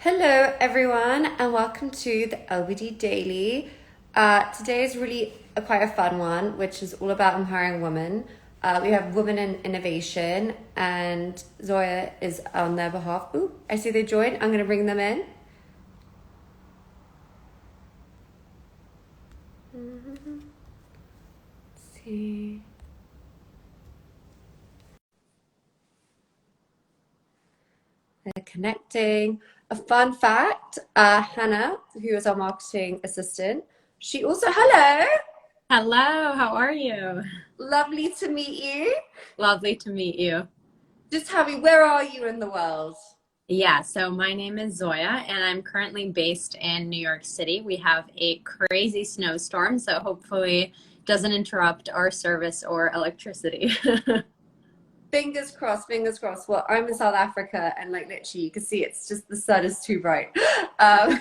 Hello, everyone, and welcome to the LBD Daily. Today is really quite a fun one, which is all about empowering women. We have Women in Innovation, and Zoya is on their behalf. Ooh, I see they joined. I'm going to bring them in. Let's see. They're connecting. A fun fact, Hannah, who is our marketing assistant, she also, hello, Hello, how are you? lovely to meet you. Lovely to meet you. Just tell me, where are you in the world? Yeah, so my name is Zoya and I'm currently based in New York City. We have a crazy snowstorm, so hopefully doesn't interrupt our service or electricity. Fingers crossed, fingers crossed. Well, I'm in South Africa and like literally you can see it's just the sun is too bright.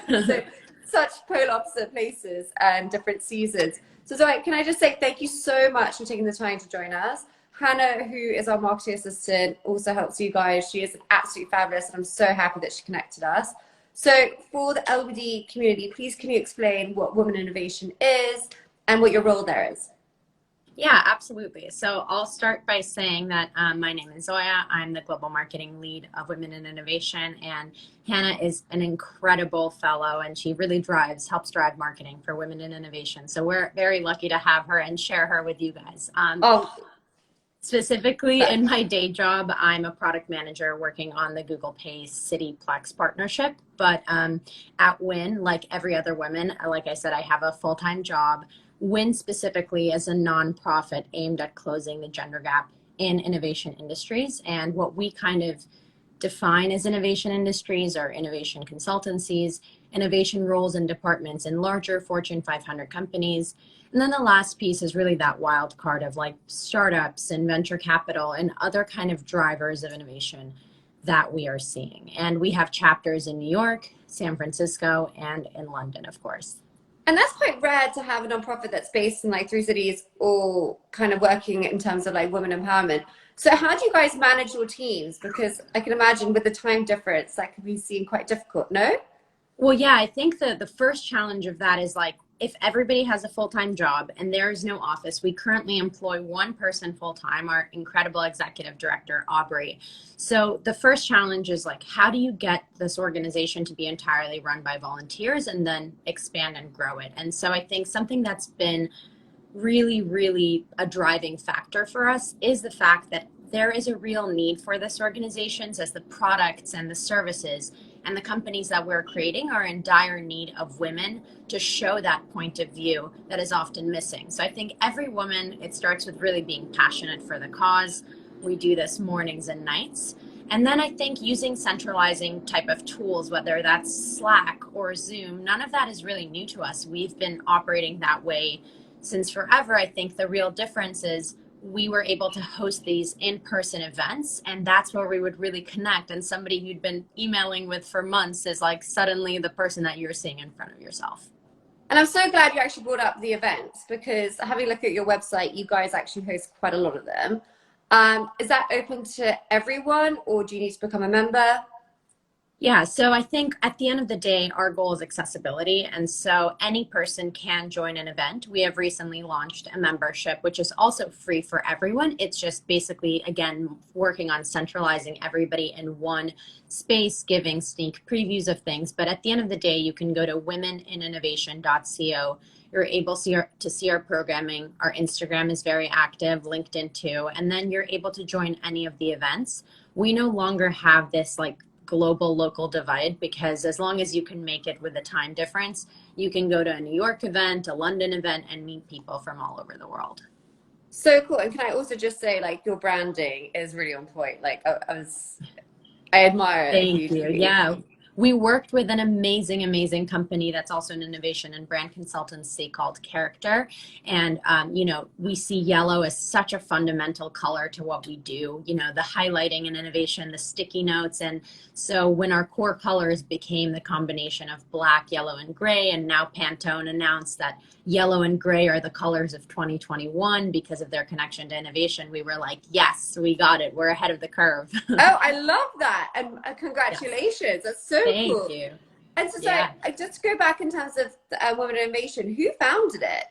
So such polar opposite places and different seasons. So Zoe, can I just say thank you so much for taking the time to join us. Hannah, who is our marketing assistant, also helps you guys. She is absolutely fabulous and I'm so happy that she connected us. So for the LBD community, please can you explain what Women Innovation is and what your role there is? Yeah, absolutely. So I'll start by saying that my name is Zoya. I'm the global marketing lead of Women in Innovation, and Hannah is an incredible fellow, and she really helps drive marketing for Women in Innovation. So we're very lucky to have her and share her with you guys. Oh, Specifically, in my day job, I'm a product manager working on the Google Pay Cityplex partnership. But at Win, like every other woman, like I said, I have a full-time job. Win specifically is a nonprofit aimed at closing the gender gap in innovation industries. And what we kind of define as innovation industries or innovation consultancies, innovation roles and departments in larger Fortune 500 companies. And then the last piece is really that wild card of like startups and venture capital and other kind of drivers of innovation that we are seeing. And we have chapters in New York, San Francisco, and in London, of course. and that's quite rare to have a nonprofit that's based in like three cities, all kind of working in terms of like women empowerment. So how do you guys manage your teams? Because I can imagine with the time difference, that could be seen quite difficult, no? Well, yeah, I think the first challenge of that is like if everybody has a full-time job and there is no office, we currently employ one person full-time, our incredible executive director, Aubrey. So the first challenge is like, how do you get this organization to be entirely run by volunteers and then expand and grow it? And so I think something that's been really, really a driving factor for us is the fact that there is a real need for this organization as the products and the services and the companies that we're creating are in dire need of women to show that point of view that is often missing. So I think every woman, it starts with really being passionate for the cause. We do this mornings and nights. And then I think using centralizing type of tools, whether that's Slack or Zoom, none of that is really new to us. We've been operating that way since forever. I think the real difference is we were able to host these in-person events, and that's where we would really connect. And somebody you'd been emailing with for months is like suddenly the person that you're seeing in front of yourself. And I'm so glad you actually brought up the events because having a look at your website, you guys actually host quite a lot of them. Is that open to everyone or do you need to become a member? Yeah, so I think at the end of the day, our goal is accessibility. And so any person can join an event. We have recently launched a membership, which is also free for everyone. It's just basically, again, working on centralizing everybody in one space, giving sneak previews of things. But at the end of the day, you can go to womeninnovation.co. You're able to see our programming. Our Instagram is very active, LinkedIn too. And then you're able to join any of the events. We no longer have this like global local divide because as long as you can make it with a time difference, you can go to a New York event, a London event, and meet people from all over the world. So cool. And can I also just say like your branding is really on point. Like I admire it Thank you. hugely. Yeah. We worked with an amazing, amazing company that's also an innovation and brand consultancy called Character. And, we see yellow as such a fundamental color to what we do, the highlighting and innovation, the sticky notes. And so when our core colors became the combination of black, yellow, and gray, and now Pantone announced that yellow and gray are the colors of 2021 because of their connection to innovation, we were like, yes, we got it. We're ahead of the curve. Oh, I love that. And Yes. congratulations. That's so Thank cool. you. And so, Yeah. I just go back in terms of women innovation. Who founded it?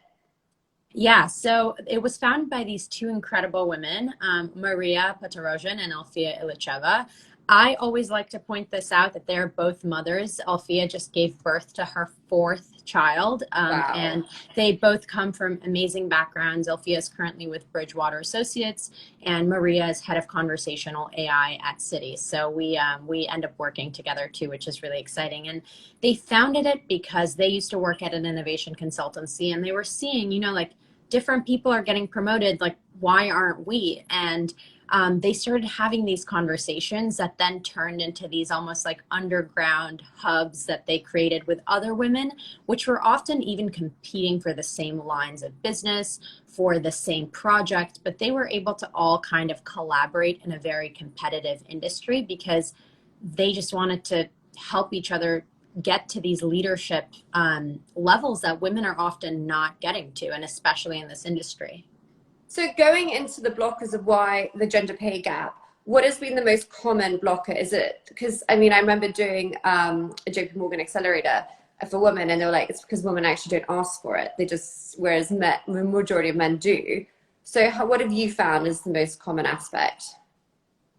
Yeah, so it was founded by these two incredible women, Maria Patarosian and Alfia Ilicheva. I always like to point this out that they're both mothers. Alfia just gave birth to her fourth child, Wow. and they both come from amazing backgrounds. Alfia is currently with Bridgewater Associates, and Maria is head of conversational AI at Citi. So we end up working together too, which is really exciting. And they founded it because they used to work at an innovation consultancy, and they were seeing, like different people are getting promoted, like why aren't we? And they started having these conversations that then turned into these almost like underground hubs that they created with other women, which were often even competing for the same lines of business, for the same project, but they were able to all kind of collaborate in a very competitive industry because they just wanted to help each other get to these leadership levels that women are often not getting to, and especially in this industry. So going into the blockers of why the gender pay gap, what has been the most common blocker? Is it because, I mean, I remember doing a JP Morgan accelerator for women, and they were like, it's because women actually don't ask for it. They just, whereas men, the majority of men do. So what have you found is the most common aspect?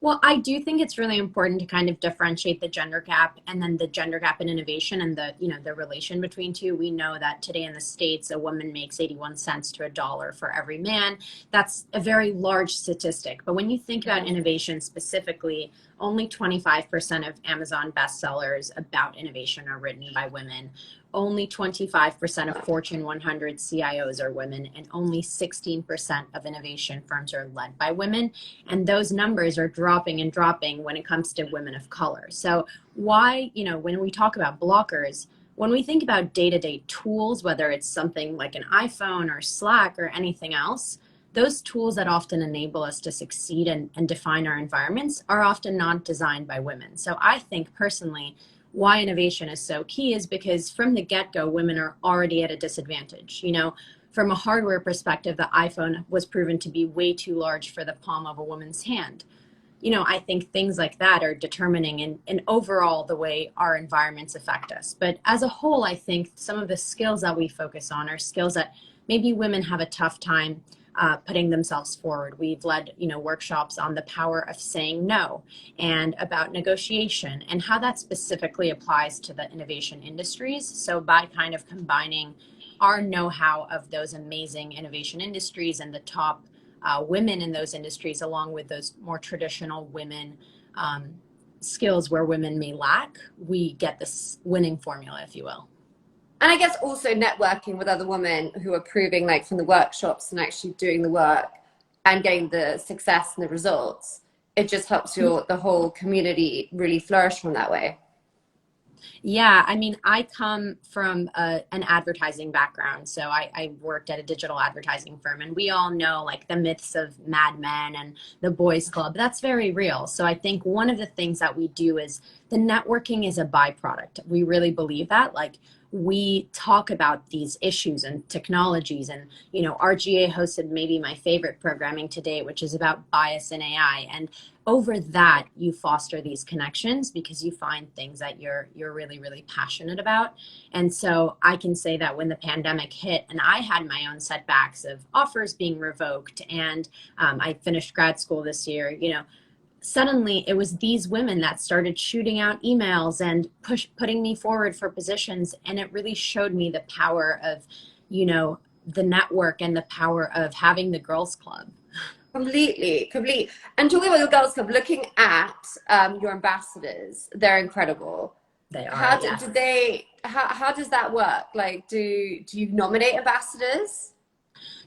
Well, I do think it's really important to kind of differentiate the gender gap and then the gender gap in innovation and the relation between two. We know that today in the States, a woman makes 81 cents to a dollar for every man. That's a very large statistic. But when you think about innovation specifically, only 25% of Amazon bestsellers about innovation are written by women. Only 25% of Fortune 100 CIOs are women, and only 16% of innovation firms are led by women. And those numbers are dropping and dropping when it comes to women of color. So why, when we talk about blockers, when we think about day-to-day tools, whether it's something like an iPhone or Slack or anything else, those tools that often enable us to succeed and define our environments are often not designed by women. So I think personally, why innovation is so key is because from the get-go, women are already at a disadvantage. From a hardware perspective, the iPhone was proven to be way too large for the palm of a woman's hand. I think things like that are determining in overall the way our environments affect us. But as a whole, I think some of the skills that we focus on are skills that maybe women have a tough time putting themselves forward. We've led, workshops on the power of saying no and about negotiation and how that specifically applies to the innovation industries. So by kind of combining our know-how of those amazing innovation industries and the top women in those industries, along with those more traditional women skills where women may lack, we get this winning formula, if you will. And I guess also networking with other women who are proving, like from the workshops and actually doing the work and getting the success and the results. It just helps the whole community really flourish from that way. Yeah, I mean, I come from an advertising background. So I worked at a digital advertising firm, and we all know like the myths of Mad Men and the boys club. That's very real. So I think one of the things that we do is the networking is a byproduct. We really believe that. Like, we talk about these issues and technologies, and RGA hosted maybe my favorite programming to date, which is about bias in AI. And over that, you foster these connections because you find things that you're really, really passionate about. And so I can say that when the pandemic hit and I had my own setbacks of offers being revoked, and I finished grad school this year, suddenly it was these women that started shooting out emails and putting me forward for positions. And it really showed me the power of, the network and the power of having the girls club. Completely. And talking about your girls club, looking at your ambassadors, they're incredible. They are. How Yes. how does that work? Like, do you nominate ambassadors?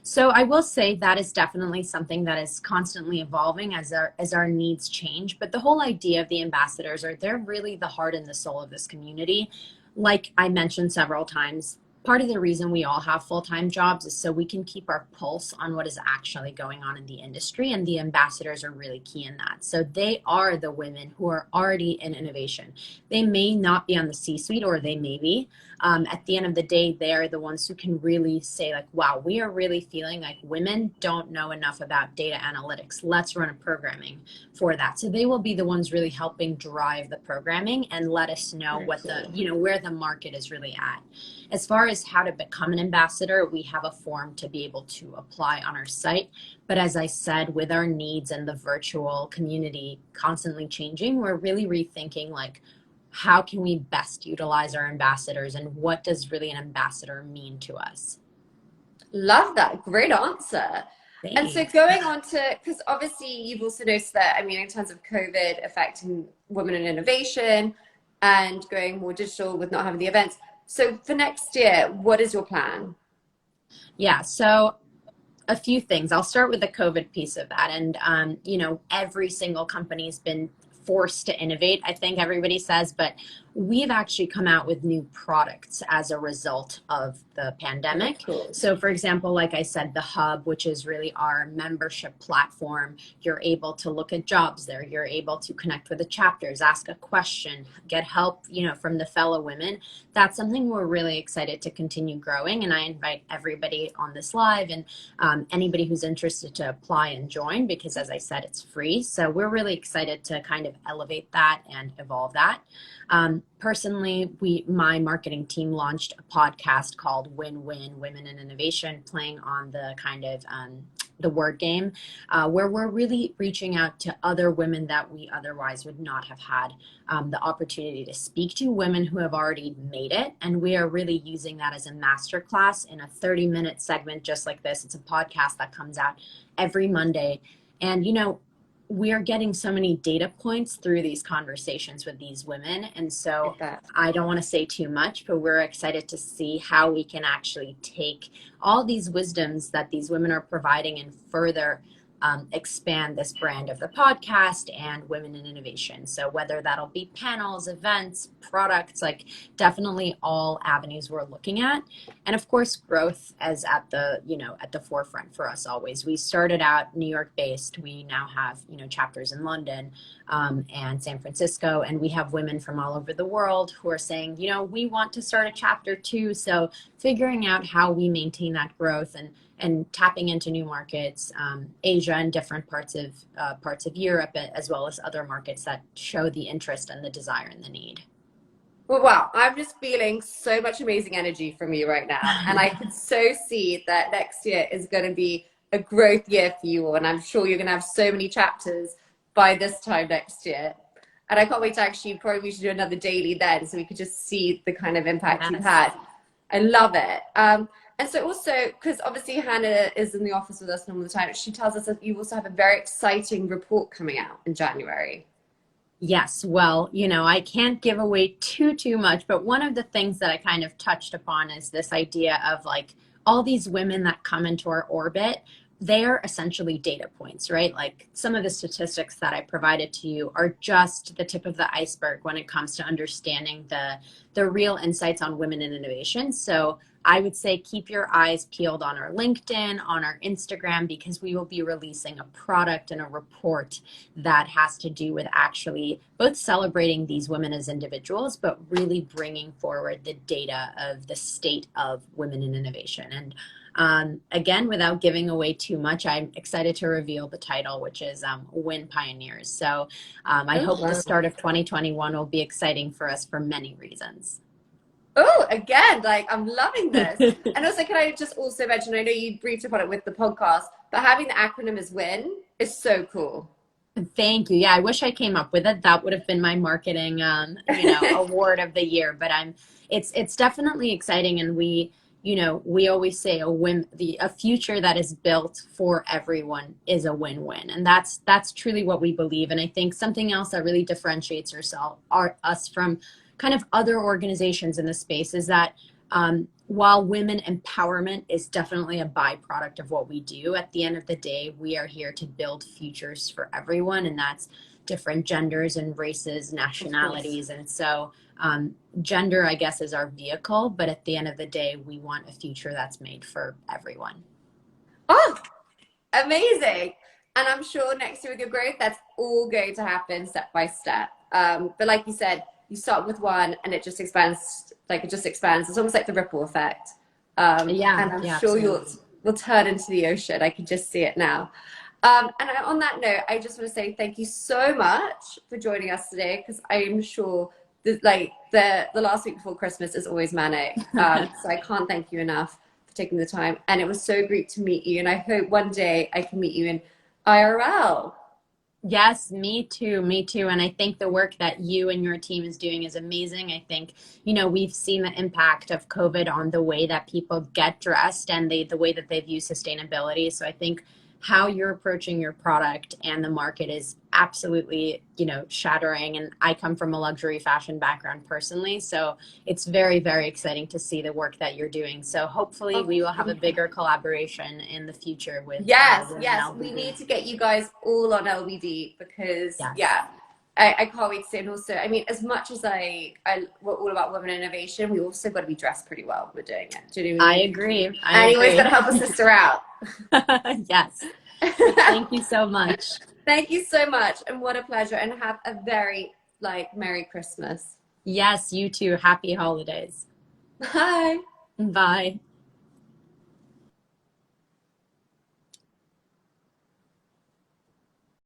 So I will say that is definitely something that is constantly evolving as our needs change. But the whole idea of the ambassadors they're really the heart and the soul of this community. Like I mentioned several times, part of the reason we all have full-time jobs is so we can keep our pulse on what is actually going on in the industry, and the ambassadors are really key in that. So they are the women who are already in innovation. They may not be on the C-suite, or they may be. At the end of the day, they are the ones who can really say like, wow, we are really feeling like women don't know enough about data analytics. Let's run a programming for that. So they will be the ones really helping drive the programming and let us know what the, where the market is really at. As far as how to become an ambassador, we have a form to be able to apply on our site. But as I said, with our needs and the virtual community constantly changing, we're really rethinking like, how can we best utilize our ambassadors, and what does really an ambassador mean to us? Love that. Great answer. Thanks. And so going on to, because obviously you've also noticed that, I mean, in terms of COVID affecting women in innovation and going more digital with not having the events. So for next year, what is your plan? Yeah, so a few things. I'll start with the COVID piece of that. And, every single company's been forced to innovate, I think everybody says, but we've actually come out with new products as a result of the pandemic. Cool. So for example, like I said, the Hub, which is really our membership platform, you're able to look at jobs there. You're able to connect with the chapters, ask a question, get help, from the fellow women. That's something we're really excited to continue growing. And I invite everybody on this live and anybody who's interested to apply and join, because as I said, it's free. So we're really excited to kind of elevate that and evolve that. Personally, my marketing team launched a podcast called Win-Win Women in Innovation, playing on the kind of the word game, where we're really reaching out to other women that we otherwise would not have had the opportunity to speak to, women who have already made it. And we are really using that as a masterclass in a 30-minute segment just like this. It's a podcast that comes out every Monday. And, we are getting so many data points through these conversations with these women. And so I don't want to say too much, but we're excited to see how we can actually take all these wisdoms that these women are providing and further expand this brand of the podcast and Women in Innovation. So whether that'll be panels, events, products, like definitely all avenues we're looking at. And of course, growth as at the, at the forefront for us always. We started out New York based. We now have, chapters in London and San Francisco, and we have women from all over the world who are saying, we want to start a chapter too. So figuring out how we maintain that growth and tapping into new markets, Asia and different parts of Europe, as well as other markets that show the interest and the desire and the need. Well, wow, I'm just feeling so much amazing energy from you right now. And I can so see that next year is going to be a growth year for you all. And I'm sure you're going to have so many chapters by this time next year. And I can't wait to actually, probably we should do another daily then, so we could just see the kind of impact you've had. I love it. And so also, because obviously Hannah is in the office with us all the time, she tells us that you also have a very exciting report coming out in January. Yes, well, I can't give away too much, but one of the things that I kind of touched upon is this idea of like all these women that come into our orbit. They're essentially data points, right? Like some of the statistics that I provided to you are just the tip of the iceberg when it comes to understanding the real insights on women in innovation. So I would say keep your eyes peeled on our LinkedIn, on our Instagram, because we will be releasing a product and a report that has to do with actually both celebrating these women as individuals, but really bringing forward the data of the state of women in innovation. And again, without giving away too much, I'm excited to reveal the title, which is Win Pioneers. So I hope the start of 2021 will be exciting for us for many reasons. Oh, again, like I'm loving this. And also, can I just also mention, I know you briefed upon it with the podcast, but having the acronym as WIN is so cool. Thank you. Yeah, I wish I came up with it. That would have been my marketing, award of the year. But it's definitely exciting, and we always say a future that is built for everyone is a win-win, and that's truly what we believe. And I think something else that really differentiates us from kind of other organizations in the space is that while women empowerment is definitely a byproduct of what we do, at the end of the day, we are here to build futures for everyone. And that's different genders and races, nationalities. And so gender, I guess, is our vehicle, but at the end of the day, we want a future that's made for everyone. Oh, amazing. And I'm sure next year with your growth, that's all going to happen step by step. But like you said, you start with one and it just expands, like it just expands. It's almost like the ripple effect. And I'm sure you'll turn into the ocean. I can just see it now. On that note, I just want to say thank you so much for joining us today, because I'm sure that, like, the last week before Christmas is always manic. So I can't thank you enough for taking the time. And it was so great to meet you. And I hope one day I can meet you in IRL. Yes, me too. Me too. And I think the work that you and your team is doing is amazing. I think, we've seen the impact of COVID on the way that people get dressed and the way that they view sustainability. So I think how you're approaching your product and the market is absolutely, shattering. And I come from a luxury fashion background personally. So it's very, very exciting to see the work that you're doing. So hopefully we will have a bigger collaboration in the future with yes, LBD. we need to get you guys all on LBD, because Yes. I can't wait to see it. And also, I mean, as much as we're all about women innovation, we also got to be dressed pretty well when we're doing it. Do you know what I mean? I agree. And you always got to help a sister out. Yes. Thank you so much. Thank you so much. And what a pleasure. And have a very, Merry Christmas. Yes, you too. Happy holidays. Bye. Bye.